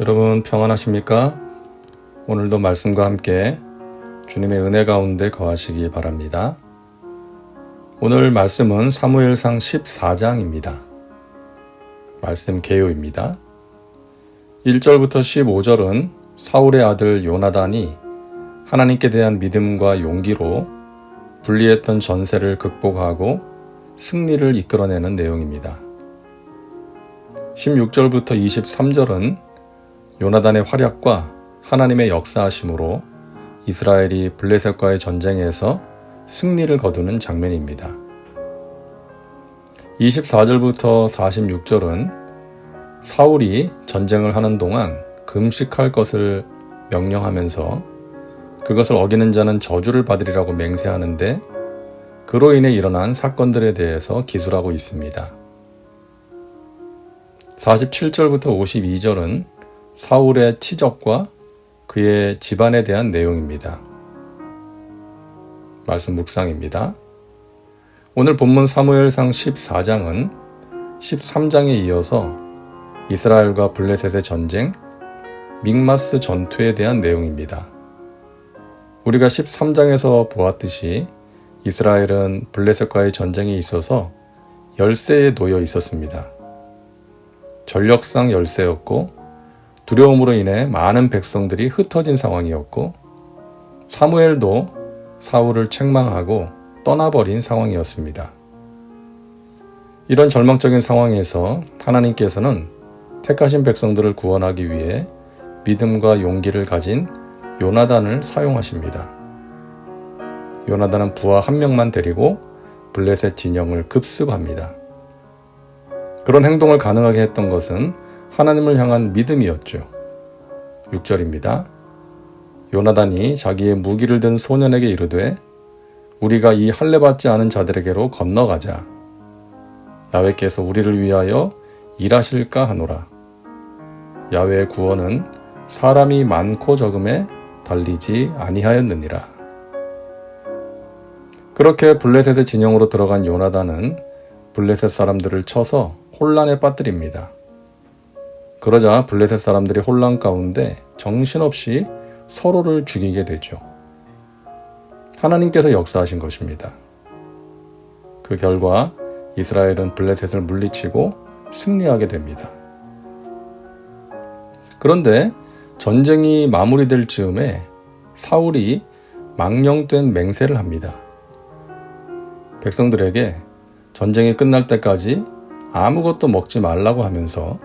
여러분 평안하십니까? 오늘도 말씀과 함께 주님의 은혜 가운데 거하시기 바랍니다. 오늘 말씀은 사무엘상 14장입니다. 말씀 개요입니다. 1절부터 15절은 사울의 아들 요나단이 하나님께 대한 믿음과 용기로 불리했던 전세를 극복하고 승리를 이끌어내는 내용입니다. 16절부터 23절은 요나단의 활약과 하나님의 역사하심으로 이스라엘이 블레셋과의 전쟁에서 승리를 거두는 장면입니다. 24절부터 46절은 사울이 전쟁을 하는 동안 금식할 것을 명령하면서 그것을 어기는 자는 저주를 받으리라고 맹세하는데 그로 인해 일어난 사건들에 대해서 기술하고 있습니다. 47절부터 52절은 사울의 치적과 그의 집안에 대한 내용입니다. 말씀 묵상입니다. 오늘 본문 사무엘상 14장은 13장에 이어서 이스라엘과 블레셋의 전쟁, 믹마스 전투에 대한 내용입니다. 우리가 13장에서 보았듯이 이스라엘은 블레셋과의 전쟁에 있어서 열세에 놓여 있었습니다. 전력상 열세였고 두려움으로 인해 많은 백성들이 흩어진 상황이었고 사무엘도 사울을 책망하고 떠나버린 상황이었습니다. 이런 절망적인 상황에서 하나님께서는 택하신 백성들을 구원하기 위해 믿음과 용기를 가진 요나단을 사용하십니다. 요나단은 부하 한 명만 데리고 블레셋 진영을 급습합니다. 그런 행동을 가능하게 했던 것은 하나님을 향한 믿음이었죠. 6절입니다. 요나단이 자기의 무기를 든 소년에게 이르되 우리가 이 할례받지 않은 자들에게로 건너가자. 야훼께서 우리를 위하여 일하실까 하노라. 야훼의 구원은 사람이 많고 적음에 달리지 아니하였느니라. 그렇게 블레셋의 진영으로 들어간 요나단은 블레셋 사람들을 쳐서 혼란에 빠뜨립니다. 그러자 블레셋 사람들이 혼란 가운데 정신없이 서로를 죽이게 되죠. 하나님께서 역사하신 것입니다. 그 결과 이스라엘은 블레셋을 물리치고 승리하게 됩니다. 그런데 전쟁이 마무리될 즈음에 사울이 망령된 맹세를 합니다. 백성들에게 전쟁이 끝날 때까지 아무것도 먹지 말라고 하면서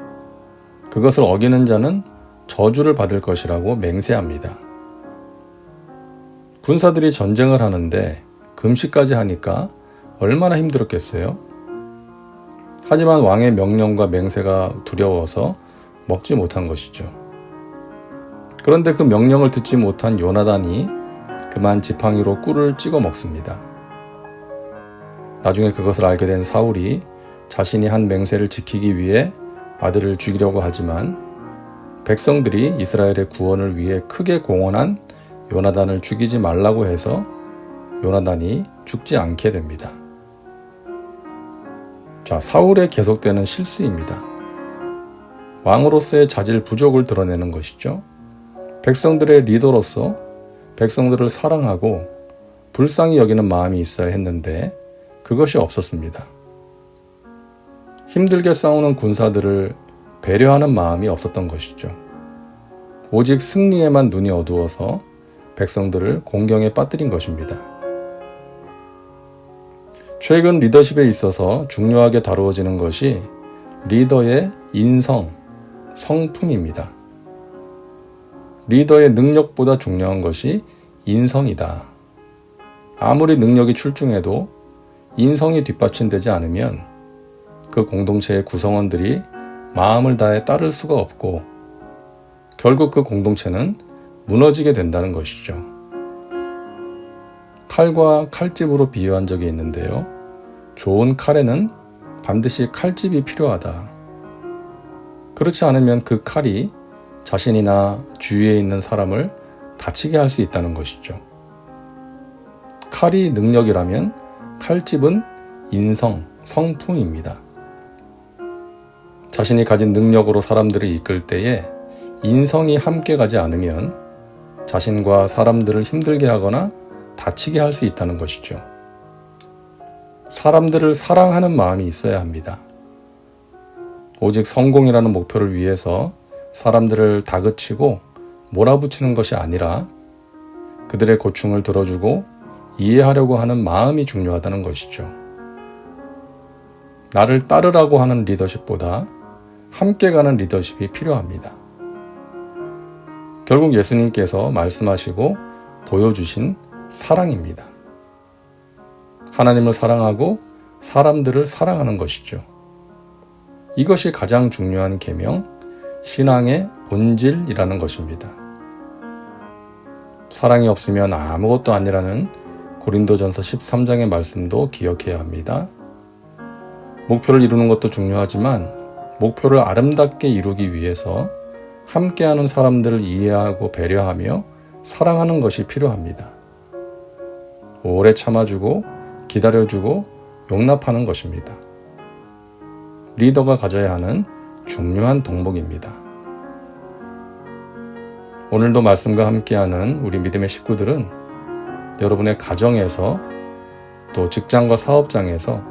그것을 어기는 자는 저주를 받을 것이라고 맹세합니다. 군사들이 전쟁을 하는데 금식까지 하니까 얼마나 힘들었겠어요? 하지만 왕의 명령과 맹세가 두려워서 먹지 못한 것이죠. 그런데 그 명령을 듣지 못한 요나단이 그만 지팡이로 꿀을 찍어 먹습니다. 나중에 그것을 알게 된 사울이 자신이 한 맹세를 지키기 위해 아들을 죽이려고 하지만 백성들이 이스라엘의 구원을 위해 크게 공헌한 요나단을 죽이지 말라고 해서 요나단이 죽지 않게 됩니다. 자, 사울의 계속되는 실수입니다. 왕으로서의 자질 부족을 드러내는 것이죠. 백성들의 리더로서 백성들을 사랑하고 불쌍히 여기는 마음이 있어야 했는데 그것이 없었습니다. 힘들게 싸우는 군사들을 배려하는 마음이 없었던 것이죠. 오직 승리에만 눈이 어두워서 백성들을 공경에 빠뜨린 것입니다. 최근 리더십에 있어서 중요하게 다루어지는 것이 리더의 인성, 성품입니다. 리더의 능력보다 중요한 것이 인성이다. 아무리 능력이 출중해도 인성이 뒷받침되지 않으면 그 공동체의 구성원들이 마음을 다해 따를 수가 없고 결국 그 공동체는 무너지게 된다는 것이죠. 칼과 칼집으로 비유한 적이 있는데요. 좋은 칼에는 반드시 칼집이 필요하다. 그렇지 않으면 그 칼이 자신이나 주위에 있는 사람을 다치게 할 수 있다는 것이죠. 칼이 능력이라면 칼집은 인성, 성품입니다. 자신이 가진 능력으로 사람들을 이끌 때에 인성이 함께 가지 않으면 자신과 사람들을 힘들게 하거나 다치게 할 수 있다는 것이죠. 사람들을 사랑하는 마음이 있어야 합니다. 오직 성공이라는 목표를 위해서 사람들을 다그치고 몰아붙이는 것이 아니라 그들의 고충을 들어주고 이해하려고 하는 마음이 중요하다는 것이죠. 나를 따르라고 하는 리더십보다 함께 가는 리더십이 필요합니다. 결국 예수님께서 말씀하시고 보여주신 사랑입니다. 하나님을 사랑하고 사람들을 사랑하는 것이죠. 이것이 가장 중요한 계명, 신앙의 본질이라는 것입니다. 사랑이 없으면 아무것도 아니라는 고린도전서 13장의 말씀도 기억해야 합니다. 목표를 이루는 것도 중요하지만 목표를 아름답게 이루기 위해서 함께하는 사람들을 이해하고 배려하며 사랑하는 것이 필요합니다. 오래 참아주고 기다려주고 용납하는 것입니다. 리더가 가져야 하는 중요한 덕목입니다. 오늘도 말씀과 함께하는 우리 믿음의 식구들은 여러분의 가정에서 또 직장과 사업장에서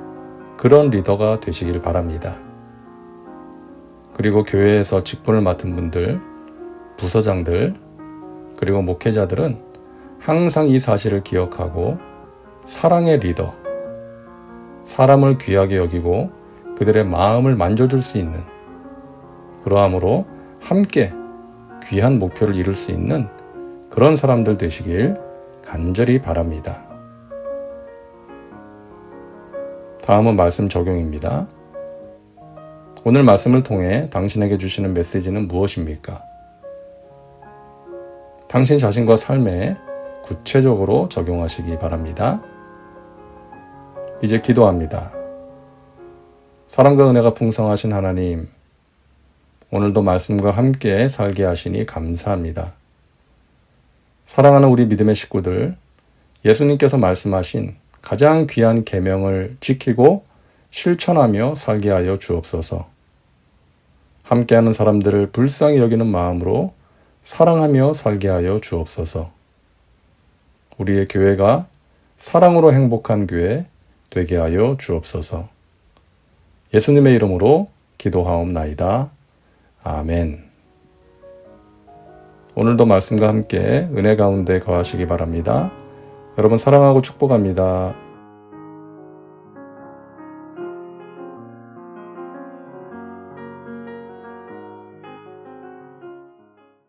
그런 리더가 되시길 바랍니다. 그리고 교회에서 직분을 맡은 분들, 부서장들, 그리고 목회자들은 항상 이 사실을 기억하고 사랑의 리더, 사람을 귀하게 여기고 그들의 마음을 만져줄 수 있는, 그러함으로 함께 귀한 목표를 이룰 수 있는 그런 사람들 되시길 간절히 바랍니다. 다음은 말씀 적용입니다. 오늘 말씀을 통해 당신에게 주시는 메시지는 무엇입니까? 당신 자신과 삶에 구체적으로 적용하시기 바랍니다. 이제 기도합니다. 사랑과 은혜가 풍성하신 하나님, 오늘도 말씀과 함께 살게 하시니 감사합니다. 사랑하는 우리 믿음의 식구들, 예수님께서 말씀하신 가장 귀한 계명을 지키고 실천하며 살게 하여 주옵소서. 함께하는 사람들을 불쌍히 여기는 마음으로 사랑하며 살게 하여 주옵소서. 우리의 교회가 사랑으로 행복한 교회 되게 하여 주옵소서. 예수님의 이름으로 기도하옵나이다. 아멘. 오늘도 말씀과 함께 은혜 가운데 거하시기 바랍니다. 여러분 사랑하고 축복합니다.